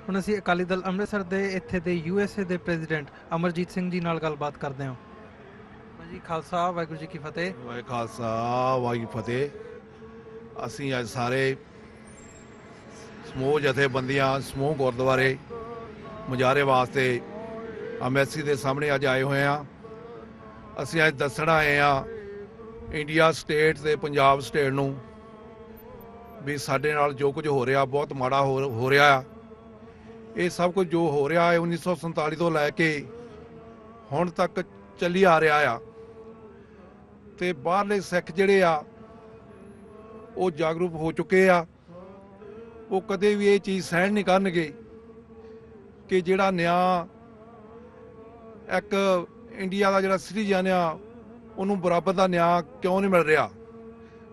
ਹੁਣ ਅਸੀਂ ਅਕਾਲੀ ਦਲ ਅੰਮ੍ਰਿਤਸਰ ਦੇ ਇੱਥੇ ਦੇ USA ਦੇ ਪ੍ਰੈਜ਼ੀਡੈਂਟ ਅਮਰਜੀਤ ਸਿੰਘ ਜੀ ਨਾਲ ਗੱਲਬਾਤ ਕਰਦੇ ਹਾਂ। ਜੀ ਖਾਲਸਾ ਵਾਹਿਗੁਰੂ ਜੀ ਕੀ ਫਤਿਹ। ਵਾਹਿਗੁਰੂ ਖਾਲਸਾ ਵਾਹਿਗੁਰੂ ਫਤਿਹ। ਅਸੀਂ ਅੱਜ ਸਾਰੇ ਸਮੂਹ ਜਥੇਬੰਦੀਆਂ ਸਮੂਹ ਗੁਰਦੁਆਰੇ ਮੁਜ਼ਾਹਰੇ ਵਾਸਤੇ ਅੰਬੈਸੀ ਦੇ ਸਾਹਮਣੇ ਅੱਜ ਆਏ ਹੋਏ ਹਾਂ। ਅਸੀਂ ਅੱਜ ਦੱਸਣ ਆਏ ਹਾਂ ਇੰਡੀਆ ਸਟੇਟ ਤੇ ਪੰਜਾਬ ਸਟੇਟ ਨੂੰ ਵੀ ਸਾਡੇ ਨਾਲ ਜੋ ਕੁਝ ਹੋ ਰਿਹਾ ਬਹੁਤ ਮਾੜਾ ਹੋ ਰਿਹਾ ਆ। ਇਹ ਸਭ ਕੁਝ ਜੋ ਹੋ ਰਿਹਾ ਹੈ 1947 ਤੋਂ ਲੈ ਕੇ ਹੁਣ ਤੱਕ ਚੱਲੀ ਆ ਰਿਹਾ ਆ। ਤੇ ਬਾਹਰਲੇ ਸਿੱਖ ਜਿਹੜੇ ਆ ਉਹ ਜਾਗਰੂਕ ਹੋ ਚੁੱਕੇ ਆ। ਉਹ ਕਦੇ ਵੀ ਇਹ ਚੀਜ਼ ਸਹਿਣ ਨਹੀਂ ਕਰਨਗੇ ਕਿ ਜਿਹੜਾ ਨਿਆਂ ਇੱਕ ਇੰਡੀਆ ਦਾ ਜਿਹੜਾ ਸਿਟੀਜ਼ਨ ਆ ਉਹਨੂੰ ਬਰਾਬਰ ਦਾ ਨਿਆਂ ਕਿਉਂ ਨਹੀਂ ਮਿਲ ਰਿਹਾ।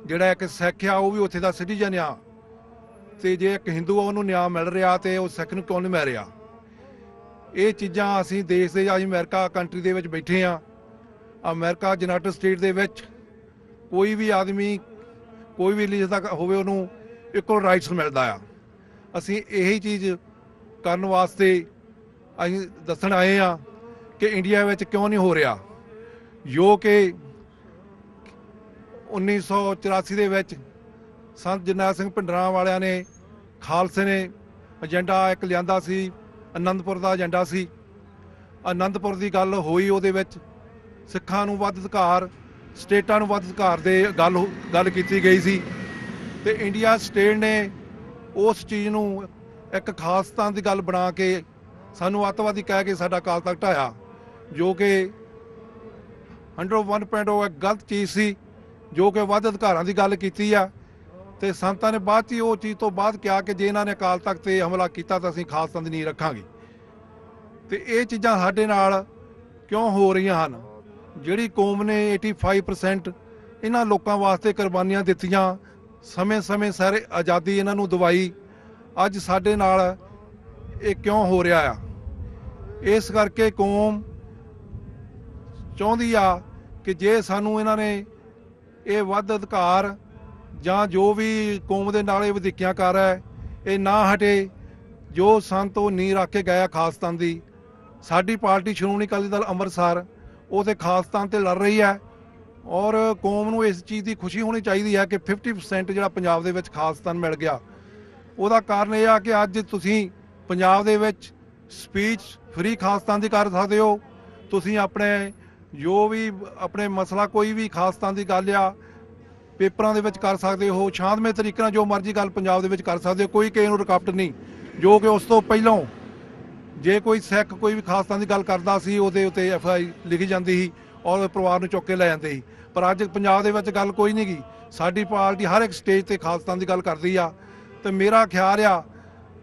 ਜਿਹੜਾ ਇੱਕ ਸਿੱਖ ਆ ਉਹ ਵੀ ਉੱਥੇ ਦਾ ਸਿਟੀਜ਼ਨ ਆ, ਤੇ ਜੇ ਇੱਕ ਹਿੰਦੂ ਆ ਉਹਨੂੰ ਨਿਆਂ ਮਿਲ ਰਿਹਾ ਤੇ ਉਹ ਸਿੱਖ ਨੂੰ ਕਿਉਂ ਨਹੀਂ ਮਿਲ ਰਿਹਾ। ਇਹ ਚੀਜ਼ਾਂ ਅਸੀਂ ਦੇਸ਼ ਦੇ ਅੱਜ ਅਮਰੀਕਾ ਕੰਟਰੀ ਦੇ ਵਿੱਚ ਬੈਠੇ ਆ। ਅਮਰੀਕਾ ਯੂਨਾਈਟਿਡ ਸਟੇਟ ਦੇ ਵਿੱਚ ਕੋਈ ਵੀ ਆਦਮੀ ਕੋਈ ਵੀ ਰਿਲੀਜਨ ਦਾ ਹੋਵੇ ਉਹਨੂੰ ਇਕੁਅਲ ਰਾਈਟਸ ਮਿਲਦਾ ਆ। ਅਸੀਂ ਇਹੀ ਚੀਜ਼ ਕਰਨ ਵਾਸਤੇ ਅਸੀਂ ਦੱਸਣ ਆਏ ਆ ਕਿ ਇੰਡੀਆ ਵਿੱਚ ਕਿਉਂ ਨਹੀਂ ਹੋ ਰਿਹਾ। ਜੋ ਕਿ 1984 ਦੇ ਵਿੱਚ ਸੰਤ ਜਰਨੈਲ ਸਿੰਘ ਭਿੰਡਰਾਂ ਵਾਲਿਆਂ ਨੇ ਖਾਲਸੇ ਨੇ ਏਜੰਡਾ ਇੱਕ ਲਿਆਂਦਾ ਸੀ, ਆਨੰਦਪੁਰ ਦਾ ਏਜੰਡਾ ਸੀ। ਆਨੰਦਪੁਰ ਦੀ ਗੱਲ ਹੋਈ, ਉਹਦੇ ਵਿੱਚ ਸਿੱਖਾਂ ਨੂੰ ਵੱਧ ਅਧਿਕਾਰ, ਸਟੇਟਾਂ ਨੂੰ ਵੱਧ ਅਧਿਕਾਰ ਦੇ ਗੱਲ ਕੀਤੀ ਗਈ ਸੀ। ਤੇ ਇੰਡੀਆ ਸਟੇਟ ਨੇ ਉਸ ਚੀਜ਼ ਨੂੰ ਇੱਕ ਖਾਲਿਸਤਾਨ ਦੀ ਗੱਲ ਬਣਾ ਕੇ ਸਾਨੂੰ ਅੱਤਵਾਦੀ ਕਹਿ ਕੇ ਸਾਡਾ ਅਕਾਲ ਤਖ਼ਤ ਢਾਇਆ, ਜੋ ਕਿ 101.0 ਇੱਕ ਗਲਤ ਚੀਜ਼ ਸੀ, ਜੋ ਕਿ ਵੱਧ ਅਧਿਕਾਰਾਂ ਦੀ ਗੱਲ ਕੀਤੀ ਆ। ਤੇ ਸੰਤਾਂ ਨੇ ਬਾਅਦ 'ਚ ਉਹ ਚੀਜ਼ ਤੋਂ ਬਾਅਦ ਕਿਹਾ ਕਿ ਜੇ ਇਹਨਾਂ ਨੇ ਅਕਾਲ ਤਖ਼ਤ ਤੇ ਹਮਲਾ ਕੀਤਾ ਤਾਂ ਅਸੀਂ ਖਾਲਸਾ ਦੀ ਨੀਂਹ ਰੱਖਾਂਗੇ। ਤੇ ਇਹ ਚੀਜ਼ਾਂ ਸਾਡੇ ਨਾਲ ਕਿਉਂ ਹੋ ਰਹੀਆਂ ਹਨ। ਜਿਹੜੀ ਕੌਮ ਨੇ 85% ਇਹਨਾਂ ਲੋਕਾਂ ਵਾਸਤੇ ਕੁਰਬਾਨੀਆਂ ਦਿੱਤੀਆਂ, ਸਮੇਂ ਸਾਰੇ ਆਜ਼ਾਦੀ ਇਹਨਾਂ ਨੂੰ ਦਵਾਈ, ਅੱਜ ਸਾਡੇ ਨਾਲ ਇਹ ਕਿਉਂ ਹੋ ਰਿਹਾ ਆ। ਇਸ ਕਰਕੇ ਕੌਮ ਚਾਹੁੰਦੀ ਆ ਕਿ ਜੇ ਸਾਨੂੰ ਇਹਨਾਂ ਨੇ ਇਹ ਵੱਧ ਅਧਿਕਾਰ ਜਾਂ ਜੋ ਵੀ ਕੌਮ ਦੇ ਨਾਲ ਇਹ ਵਧੀਕੀਆਂ ਕਰ ਹੈ ਇਹ ਨਾ ਹਟੇ। ਜੋ ਸੰਤ ਉਹ ਨੀਂਹ ਰੱਖ ਕੇ ਗਏ ਖਾਲਿਸਤਾਨ ਦੀ, ਸਾਡੀ ਪਾਰਟੀ ਸ਼੍ਰੋਮਣੀ ਅਕਾਲੀ ਦਲ ਅੰਮ੍ਰਿਤਸਰ ਉਹ ਤੇ ਖਾਲਿਸਤਾਨ ਤੇ ਲੜ ਰਹੀ ਹੈ। ਔਰ ਕੌਮ ਨੂੰ ਇਸ ਚੀਜ਼ ਦੀ ਖੁਸ਼ੀ ਹੋਣੀ ਚਾਹੀਦੀ ਹੈ ਕਿ 50% ਜਿਹੜਾ ਪੰਜਾਬ ਦੇ ਵਿੱਚ ਖਾਲਿਸਤਾਨ ਮਿਲ ਗਿਆ। ਉਹਦਾ ਕਾਰਨ ਇਹ ਆ ਕਿ ਅੱਜ ਤੁਸੀਂ ਪੰਜਾਬ ਦੇ ਵਿੱਚ ਸਪੀਚ ਫ੍ਰੀ ਖਾਲਿਸਤਾਨ ਦੀ ਕਰ ਸਕਦੇ ਹੋ। ਤੁਸੀਂ ਆਪਣੇ ਜੋ ਵੀ ਆਪਣੇ ਮਸਲਾ ਕੋਈ ਵੀ ਖਾਲਿਸਤਾਨ ਦੀ ਗੱਲ ਆ ਪੇਪਰਾਂ ਦੇ ਵਿੱਚ ਕਰ ਸਕਦੇ ਹੋ। ਸ਼ਾਂਤਮਈ ਤਰੀਕੇ ਨਾਲ ਜੋ ਮਰਜ਼ੀ ਗੱਲ ਪੰਜਾਬ ਦੇ ਵਿੱਚ ਕਰ ਸਕਦੇ ਹੋ, ਕੋਈ ਕਿਸੇ ਨੂੰ ਰੁਕਾਵਟ ਨਹੀਂ। ਜੋ ਕਿ ਉਸ ਤੋਂ ਪਹਿਲਾਂ ਜੇ ਕੋਈ ਸਿੱਖ ਕੋਈ ਵੀ ਖਾਲਿਸਤਾਨ ਦੀ ਗੱਲ ਕਰਦਾ ਸੀ ਉਹਦੇ ਉੱਤੇ FI ਲਿਖੀ ਜਾਂਦੀ ਸੀ ਔਰ ਪਰਿਵਾਰ ਨੂੰ ਚੁੱਕ ਕੇ ਲੈ ਜਾਂਦੇ ਸੀ। ਪਰ ਅੱਜ ਪੰਜਾਬ ਦੇ ਵਿੱਚ ਗੱਲ ਕੋਈ ਨਹੀਂ ਗੀ। ਸਾਡੀ ਪਾਰਟੀ ਹਰ ਇੱਕ ਸਟੇਜ ਤੇ ਖਾਲਿਸਤਾਨ ਦੀ ਗੱਲ ਕਰਦੀ ਆ। ਤੇ ਮੇਰਾ ਖਿਆਲ ਆ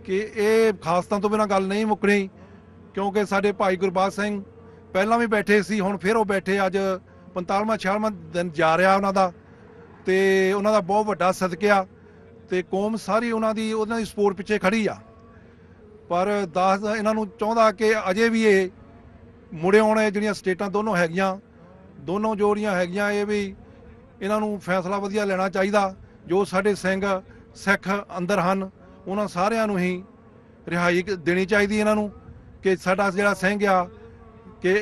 ਕਿ ਇਹ ਖਾਲਿਸਤਾਨ ਤੋਂ ਬਿਨਾਂ ਗੱਲ ਨਹੀਂ ਮੁੱਕਣੀ, ਕਿਉਂਕਿ ਸਾਡੇ ਭਾਈ ਗੁਰਬਾਜ ਸਿੰਘ ਪਹਿਲਾਂ ਵੀ ਬੈਠੇ ਸੀ, ਹੁਣ ਫਿਰ ਉਹ ਬੈਠੇ। ਅੱਜ 45ਵਾਂ 46ਵਾਂ ਦਿਨ ਜਾ ਰਿਹਾ ਉਹਨਾਂ ਦਾ, ਤੇ ਉਹਨਾਂ ਦਾ ਬਹੁਤ ਵੱਡਾ ਸਦਕਿਆ ਤੇ ਕੌਮ ਸਾਰੀ ਉਹਨਾਂ ਦੀ ਸਪੋਰਟ ਪਿੱਛੇ ਖੜੀ ਆ। ਪਰ ਦਾਸ ਇਹਨਾਂ ਨੂੰ ਚਾਹੁੰਦਾ ਕਿ ਅਜੇ ਵੀ ਇਹ ਮੁੜੇ ਆਉਣ। ਜਿਹੜੀਆਂ ਸਟੇਟਾਂ ਦੋਨੋਂ ਦੋਨੋਂ ਜੋੜੀਆਂ ਹੈਗੀਆਂ, ਇਹ ਵੀ ਇਹਨਾਂ ਨੂੰ ਫੈਸਲਾ ਵਧੀਆ ਲੈਣਾ ਚਾਹੀਦਾ। ਜੋ ਸਾਡੇ ਸਿੰਘ ਸਿੱਖ ਅੰਦਰ ਹਨ ਉਹਨਾਂ ਸਾਰਿਆਂ ਨੂੰ ਹੀ ਰਿਹਾਈ ਦੇਣੀ ਚਾਹੀਦੀ ਇਹਨਾਂ ਨੂੰ, ਕਿ ਸਾਡਾ ਜਿਹੜਾ ਸਿੰਘ ਆ ਕਿ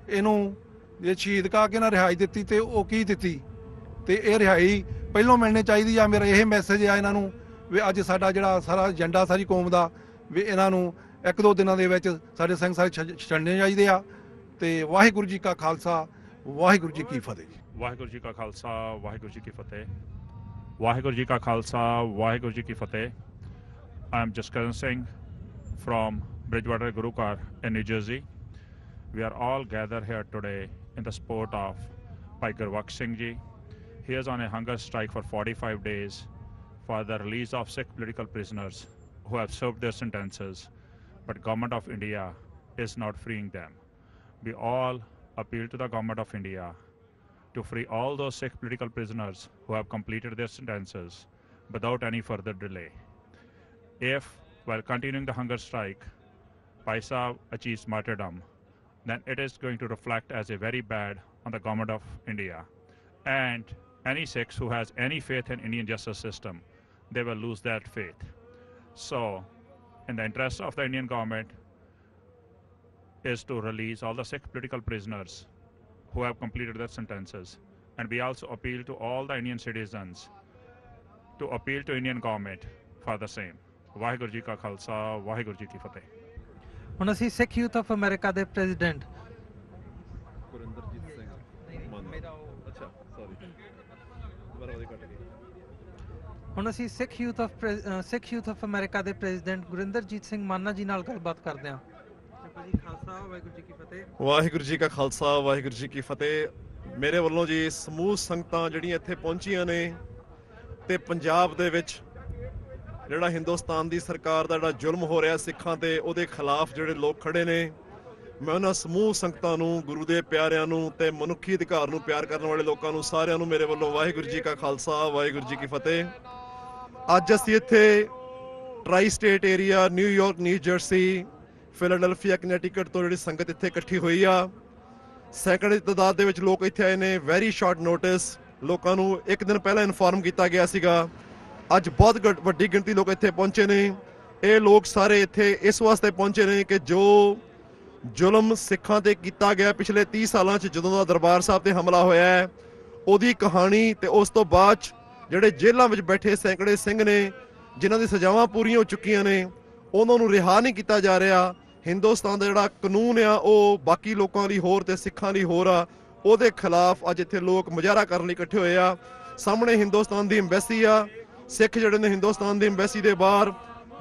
ਇਹਨੂੰ ਜੇ ਸ਼ਹੀਦ ਕਾ ਕੇ ਨਾ ਰਿਹਾਈ ਦਿੱਤੀ ਤੇ ਉਹ ਕੀ ਦਿੱਤੀ, ਤੇ ਇਹ ਰਿਹਾਈ ਪਹਿਲੋਂ ਮਿਲਣੀ ਚਾਹੀਦੀ ਆ। ਮੇਰਾ ਇਹ ਮੈਸੇਜ ਆ ਇਹਨਾਂ ਨੂੰ ਵੀ ਅੱਜ ਸਾਡਾ ਜਿਹੜਾ ਸਾਰਾ ਏਜੰਡਾ ਸਾਰੀ ਕੌਮ ਦਾ ਵੀ ਇਹਨਾਂ ਨੂੰ 1-2 ਦਿਨਾਂ ਦੇ ਵਿੱਚ ਸਾਡੇ ਸਿੰਘ ਸਾਰੇ ਛੱਡਣੇ ਚਾਹੀਦੇ ਆ। ਤੇ ਵਾਹਿਗੁਰੂ ਜੀ ਕਾ ਖਾਲਸਾ ਵਾਹਿਗੁਰੂ ਜੀ ਕੀ ਫਤਿਹ। ਵਾਹਿਗੁਰੂ ਜੀ ਕਾ ਖਾਲਸਾ ਵਾਹਿਗੁਰੂ ਜੀ ਕੀ ਫਤਿਹ। ਵਾਹਿਗੁਰੂ ਜੀ ਕਾ ਖਾਲਸਾ ਵਾਹਿਗੁਰੂ ਜੀ ਕੀ ਫਤਿਹ। I am Jaskaran Singh from Bridgewater Guru Car in New Jersey. We are all gathered here today in the support of Bhai Gurvaksh Singh Ji. He is on a hunger strike for 45 days for the release of Sikh political prisoners who have served their sentences, but Government of India is not freeing them. We all appeal to the Government of India to free all those Sikh political prisoners who have completed their sentences without any further delay. If, while continuing the hunger strike, Bhai Sahib achieves martyrdom, then it is going to reflect as a very bad on the Government of India. And any Sikhs who has any faith in Indian justice system, they will lose that faith. So, in the interest of the Indian government, is to release all the Sikh political prisoners who have completed their sentences. And we also appeal to all the Indian citizens to appeal to Indian government for the same. Waheguru ji ਕਾ ਖਾਲਸਾ ਵਾਹਿਗੁਰੂ ਜੀ ਕੀ ਫਤਿਹ। ਹੁਣ ਅਸੀਂ ਸਿੱਖ youth of America ਦੇ president Gurinderjit Singh ਮਾਨਾ ਅੱਛਾ sorry ਦੁਬਾਰਾ ਉਹਦੇ ਕੱਟ ਗਏ। ਹੁਣ ਅਸੀਂ ਸਿੱਖ ਯੂਥ ਆਫ ਅਮਰੀਕਾ ਦੇ ਪ੍ਰੈਜ਼ੀਡੈਂਟ ਗੁਰਿੰਦਰਜੀਤ ਸਿੰਘ ਮਾਨਾ ਜੀ ਨਾਲ ਗੱਲਬਾਤ ਕਰਦੇ ਹਾਂ। ਭਾਜੀ ਖਾਲਸਾ ਵਾਹਿਗੁਰੂ ਜੀ ਕੀ ਫਤਿਹ। ਵਾਹਿਗੁਰੂ ਜੀ ਕਾ ਖਾਲਸਾ ਵਾਹਿਗੁਰੂ ਜੀ ਕੀ ਫਤਿਹ। ਮੇਰੇ ਵੱਲੋਂ ਜੀ ਸਮੂਹ ਸੰਗਤਾਂ ਜਿਹੜੀਆਂ ਇੱਥੇ ਪਹੁੰਚੀਆਂ ਨੇ ਤੇ ਪੰਜਾਬ ਦੇ ਵਿੱਚ ਜਿਹੜਾ ਹਿੰਦੁਸਤਾਨ ਦੀ ਸਰਕਾਰ ਦਾ ਜਿਹੜਾ ਜ਼ੁਲਮ ਹੋ ਰਿਹਾ ਸਿੱਖਾਂ ਤੇ ਉਹਦੇ ਖਿਲਾਫ ਜਿਹੜੇ ਲੋਕ ਖੜੇ ਨੇ, ਮੈਂ ਉਹਨਾਂ ਸਮੂਹ ਸੰਗਤਾਂ ਨੂੰ, ਗੁਰੂ ਦੇ ਪਿਆਰਿਆਂ ਨੂੰ ਤੇ ਮਨੁੱਖੀ ਅਧਿਕਾਰ ਨੂੰ ਪਿਆਰ ਕਰਨ ਵਾਲੇ ਲੋਕਾਂ ਨੂੰ ਸਾਰਿਆਂ ਨੂੰ ਮੇਰੇ ਵੱਲੋਂ ਵਾਹਿਗੁਰੂ ਜੀ ਕਾ ਖਾਲਸਾ ਵਾਹਿਗੁਰੂ ਜੀ ਕੀ ਫਤਿਹ। ਅੱਜ ਅਸੀਂ ਇੱਥੇ tri state area, New York, New Jersey, Philadelphia, Connecticut ਤੋਂ ਜਿਹੜੀ ਸੰਗਤ ਇੱਥੇ ਇਕੱਠੀ ਹੋਈ ਆ। ਸੈਂਕੜੇ ਦੀ ਤਾਦਾਦ ਦੇ ਵਿੱਚ ਲੋਕ ਇੱਥੇ ਆਏ ਨੇ। ਵੈਰੀ ਸ਼ਾਰਟ ਨੋਟਿਸ, ਲੋਕਾਂ ਨੂੰ ਇੱਕ ਦਿਨ ਪਹਿਲਾਂ ਇਨਫੋਰਮ ਕੀਤਾ ਗਿਆ ਸੀਗਾ। ਅੱਜ ਬਹੁਤ ਵੱਡੀ ਗਿਣਤੀ ਲੋਕ ਇੱਥੇ ਪਹੁੰਚੇ ਨੇ। ਇਹ ਲੋਕ ਸਾਰੇ ਇੱਥੇ ਇਸ ਵਾਸਤੇ ਪਹੁੰਚੇ ਨੇ ਕਿ ਜੋ ਜ਼ੁਲਮ ਸਿੱਖਾਂ ਤੇ ਕੀਤਾ ਗਿਆ ਪਿਛਲੇ 30 ਸਾਲਾਂ 'ਚ ਜਦੋਂ ਦਾ ਦਰਬਾਰ ਸਾਹਿਬ ਤੇ ਹਮਲਾ ਹੋਇਆ ਹੈ, ਉਹਦੀ ਕਹਾਣੀ ਤੇ ਉਸ ਤੋਂ ਬਾਅਦ ਜਿਹੜੇ ਜੇਲ੍ਹਾਂ ਵਿੱਚ ਬੈਠੇ ਸੈਂਕੜੇ ਸਿੰਘ ਨੇ ਜਿਨ੍ਹਾਂ ਦੀ ਸਜ਼ਾਵਾਂ ਪੂਰੀਆਂ ਹੋ ਚੁੱਕੀਆਂ ਨੇ, ਉਹਨਾਂ ਨੂੰ ਰਿਹਾ ਨਹੀਂ ਕੀਤਾ ਜਾ ਰਿਹਾ। ਹਿੰਦੁਸਤਾਨ ਦਾ ਜਿਹੜਾ ਕਾਨੂੰਨ ਆ ਉਹ ਬਾਕੀ ਲੋਕਾਂ ਲਈ ਹੋਰ ਤੇ ਸਿੱਖਾਂ ਲਈ ਹੋਰ ਆ, ਉਹਦੇ ਖਿਲਾਫ ਅੱਜ ਇੱਥੇ ਲੋਕ ਮੁਜ਼ਾਹਰਾ ਕਰਨ ਲਈ ਇਕੱਠੇ ਹੋਏ ਆ। ਸਾਹਮਣੇ ਹਿੰਦੁਸਤਾਨ ਦੀ ਐਮਬੈਸੀ ਆ। ਸਿੱਖ ਜਿਹੜੇ ਨੇ ਹਿੰਦੁਸਤਾਨ ਦੀ ਐਮਬੈਸੀ ਦੇ ਬਾਹਰ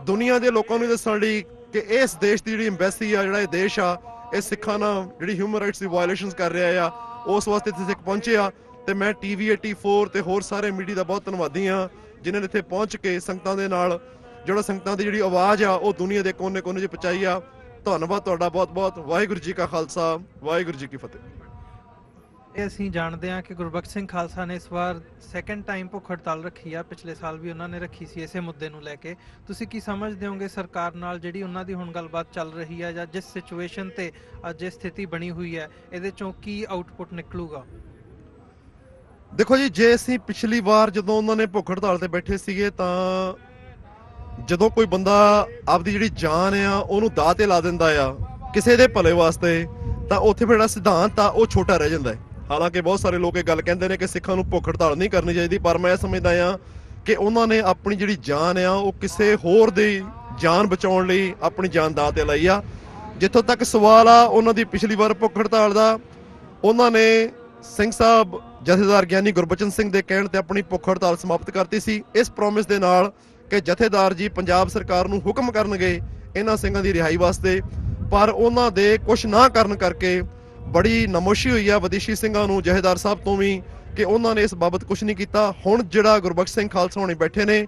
ਦੁਨੀਆ ਦੇ ਲੋਕਾਂ ਨੂੰ ਦੱਸਣ ਲਈ ਕਿ ਇਸ ਦੇਸ਼ ਦੀ ਜਿਹੜੀ ਐਮਬੈਸੀ ਆ, ਜਿਹੜਾ ਇਹ ਦੇਸ਼ ਆ, ਇਹ ਸਿੱਖਾਂ ਨਾਲ ਜਿਹੜੀ ਹਿਊਮਨ ਰਾਈਟਸ ਦੀ ਵਾਇਲੇਸ਼ਨਸ ਕਰ ਰਿਹਾ ਆ, ਉਸ ਵਾਸਤੇ ਇੱਥੇ ਸਿੱਖ ਪਹੁੰਚੇ ਆ। ਤੇ ਮੈਂ TV 84 ਤੇ ਹੋਰ ਸਾਰੇ ਮੀਡੀਆ ਦਾ ਬਹੁਤ ਧੰਨਵਾਦੀ ਆ ਜਿਨ੍ਹਾਂ ਨੇ ਇੱਥੇ ਪਹੁੰਚ ਕੇ ਸੰਗਤਾਂ ਦੇ ਨਾਲ ਜਿਹੜਾ ਸੰਗਤਾਂ ਦੀ ਜਿਹੜੀ ਆਵਾਜ਼ ਆ ਉਹ ਦੁਨੀਆ ਦੇ ਕੋਨੇ-ਕੋਨੇ 'ਚ ਪਹੁੰਚਾਈ ਆ। ਧੰਨਵਾਦ ਤੁਹਾਡਾ ਬਹੁਤ-ਬਹੁਤ। ਵਾਹਿਗੁਰੂ ਜੀ ਕਾ ਖਾਲਸਾ ਵਾਹਿਗੁਰੂ ਜੀ ਕੀ ਫਤਿਹ। ਇਹ ਅਸੀਂ ਜਾਣਦੇ ਹਾਂ ਕਿ ਗੁਰਬਖਸ਼ ਸਿੰਘ ਖਾਲਸਾ ਨੇ ਇਸ ਵਾਰ ਸੈਕੰਡ ਟਾਈਮ ਭੁੱਖ ਹੜਤਾਲ ਰੱਖੀ ਆ। ਪਿਛਲੇ ਸਾਲ ਵੀ ਉਹਨਾਂ ਨੇ ਰੱਖੀ ਸੀ ਇਸੇ ਮੁੱਦੇ ਨੂੰ ਲੈ ਕੇ। ਤੁਸੀਂ ਕੀ ਸਮਝਦੇ ਹੋਗੇ ਸਰਕਾਰ ਨਾਲ ਜਿਹੜੀ ਉਹਨਾਂ ਦੀ ਹੁਣ ਗੱਲਬਾਤ ਚੱਲ ਰਹੀ ਹੈ, ਜਾਂ ਜਿਸ ਸਿਚੁਏਸ਼ਨ ਤੇ ਅੱਜ ਇਹ ਸਥਿਤੀ ਬਣੀ ਹੋਈ ਹੈ, ਇਹਦੇ ਚੋਂ ਕੀ ਆਊਟਪੁੱਟ ਨਿਕਲੂਗਾ? ਦੇਖੋ ਜੀ, ਜੇ ਅਸੀਂ ਪਿਛਲੀ ਵਾਰ ਜਦੋਂ ਉਹਨਾਂ ਨੇ ਭੁੱਖ ਹੜਤਾਲ ਤੇ ਬੈਠੇ ਸੀਗੇ ਤਾਂ ਜਦੋਂ ਕੋਈ ਬੰਦਾ ਆਪਦੀ ਜਿਹੜੀ ਜਾਨ ਆ ਉਹਨੂੰ ਦਾਅ ਤੇ ਲਾ ਦਿੰਦਾ ਆ ਕਿਸੇ ਦੇ ਭਲੇ ਵਾਸਤੇ, ਤਾਂ ਉੱਥੇ ਫਿਰ ਜਿਹੜਾ ਸਿਧਾਂਤ ਆ ਉਹ ਛੋਟਾ ਰਹਿ ਜਾਂਦਾ ਹੈ। ਹਾਲਾਂਕਿ ਬਹੁਤ ਸਾਰੇ ਲੋਕ ਇਹ ਗੱਲ ਕਹਿੰਦੇ ਨੇ ਕਿ ਸਿੱਖਾਂ ਨੂੰ ਭੁੱਖ ਹੜਤਾਲ ਨਹੀਂ ਕਰਨੀ ਚਾਹੀਦੀ, ਪਰ ਮੈਂ ਸਮਝਦਾ ਆ ਕਿ ਉਹਨਾਂ ਨੇ ਆਪਣੀ ਜਿਹੜੀ ਜਾਨ ਆ ਉਹ ਕਿਸੇ ਹੋਰ ਦੀ ਜਾਨ ਬਚਾਉਣ ਲਈ ਆਪਣੀ ਜਾਨ ਦਾਅ ਤੇ ਲਾਈ ਆ। ਜਿੱਥੋਂ ਤੱਕ ਸਵਾਲ ਆ ਉਹਨਾਂ ਦੀ ਪਿਛਲੀ ਵਾਰ ਭੁੱਖ ਹੜਤਾਲ ਦਾ, ਉਹਨਾਂ ਨੇ ਸਿੰਘ ਸਾਹਿਬ ਜਥੇਦਾਰ ਗਿਆਨੀ ਗੁਰਬਚਨ ਸਿੰਘ ਦੇ ਕਹਿਣ ਤੇ ਆਪਣੀ ਭੁੱਖ ਹੜਤਾਲ ਸਮਾਪਤ ਕਰਤੀ ਸੀ, ਇਸ ਪ੍ਰੋਮਿਸ ਦੇ ਨਾਲ ਕਿ ਜਥੇਦਾਰ ਜੀ ਪੰਜਾਬ ਸਰਕਾਰ ਨੂੰ ਹੁਕਮ ਕਰਨਗੇ ਇਹਨਾਂ ਸਿੰਘਾਂ ਦੀ ਰਿਹਾਈ ਵਾਸਤੇ। ਪਰ ਉਹਨਾਂ ਦੇ ਕੁਝ ਨਾ ਕਰਨ ਕਰਕੇ ਬੜੀ ਨਮੋਸ਼ੀ ਹੋਈ ਆ ਵਿਦੇਸ਼ੀ ਸਿੰਘਾਂ ਨੂੰ, ਜਥੇਦਾਰ ਸਾਹਿਬ ਤੋਂ ਵੀ, ਕਿ ਉਹਨਾਂ ਨੇ ਇਸ ਬਾਬਤ ਕੁਝ ਨਹੀਂ ਕੀਤਾ। ਹੁਣ ਜਿਹੜਾ ਗੁਰਬਖਸ਼ ਸਿੰਘ ਖਾਲਸਾ ਹੋਣੀ ਬੈਠੇ ਨੇ,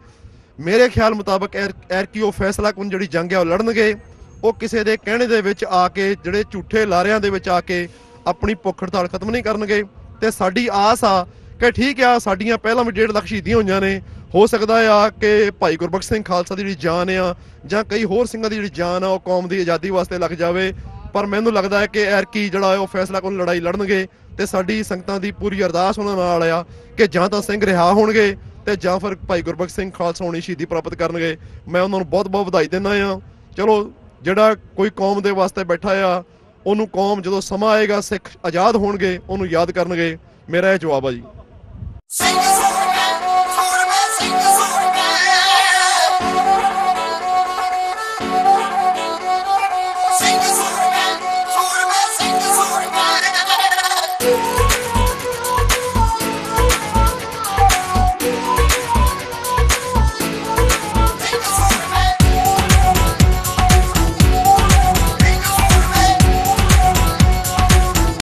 ਮੇਰੇ ਖਿਆਲ ਮੁਤਾਬਕ ਐਰਕੀ ਉਹ ਫੈਸਲਾ ਕੁਨ ਜਿਹੜੀ ਜੰਗ ਆ ਉਹ ਲੜਨਗੇ। ਉਹ ਕਿਸੇ ਦੇ ਕਹਿਣੇ ਦੇ ਵਿੱਚ ਆ ਕੇ, ਜਿਹੜੇ ਝੂਠੇ ਲਾਰਿਆਂ ਦੇ ਵਿੱਚ ਆ ਕੇ ਆਪਣੀ ਭੁੱਖ ਹੜਤਾਲ ਖਤਮ ਨਹੀਂ ਕਰਨਗੇ। ਤੇ ਸਾਡੀ ਆਸ ਆ ਕਿ ਠੀਕ ਆ, ਸਾਡੀਆਂ ਪਹਿਲਾਂ ਵੀ 1.5 ਲੱਖ ਸ਼ਹੀਦੀਆਂ ਹੋਈਆਂ ਨੇ, ਹੋ ਸਕਦਾ ਆ ਕਿ ਭਾਈ ਗੁਰਬਖਸ਼ ਸਿੰਘ ਖਾਲਸਾ ਦੀ ਜਿਹੜੀ ਜਾਨ ਆ ਜਾਂ ਕਈ ਹੋਰ ਸਿੰਘਾਂ ਦੀ ਜਿਹੜੀ ਜਾਨ ਆ ਉਹ ਕੌਮ ਦੀ ਆਜ਼ਾਦੀ ਵਾਸਤੇ ਲੱਗ ਜਾਵੇ। ਪਰ ਮੈਨੂੰ ਲੱਗਦਾ ਹੈ ਕਿ ਐਰਕੀ ਜਿਹੜਾ ਉਹ ਫੈਸਲਾ ਕੋਲ ਲੜਾਈ ਲੜਨਗੇ। ਤੇ ਸਾਡੀ ਸੰਗਤਾਂ ਦੀ ਪੂਰੀ ਅਰਦਾਸ ਉਹਨਾਂ ਨਾਲ ਆ ਕਿ ਜਾਂ ਤਾਂ ਸਿੰਘ ਰਿਹਾ ਹੋਣਗੇ ਤੇ ਜਾਂ ਫਿਰ ਭਾਈ ਗੁਰਬਖਸ਼ ਸਿੰਘ ਖਾਲਸਾ ਹੋਣੀ ਸ਼ਹੀਦੀ ਪ੍ਰਾਪਤ ਕਰਨਗੇ। ਮੈਂ ਉਹਨਾਂ ਨੂੰ ਬਹੁਤ-ਬਹੁਤ ਵਧਾਈ ਦਿੰਦਾ ਆ। ਚਲੋ, ਜਿਹੜਾ ਕੋਈ ਕੌਮ ਦੇ ਵਾਸਤੇ ਬੈਠਾ ਆ ਉਹਨੂੰ ਕੌਮ ਜਦੋਂ ਸਮਾਂ ਆਏਗਾ, ਸਿੱਖ ਆਜ਼ਾਦ ਹੋਣਗੇ, ਉਹਨੂੰ ਯਾਦ ਕਰਨਗੇ। ਮੇਰਾ ਇਹ ਜਵਾਬ ਆ ਜੀ।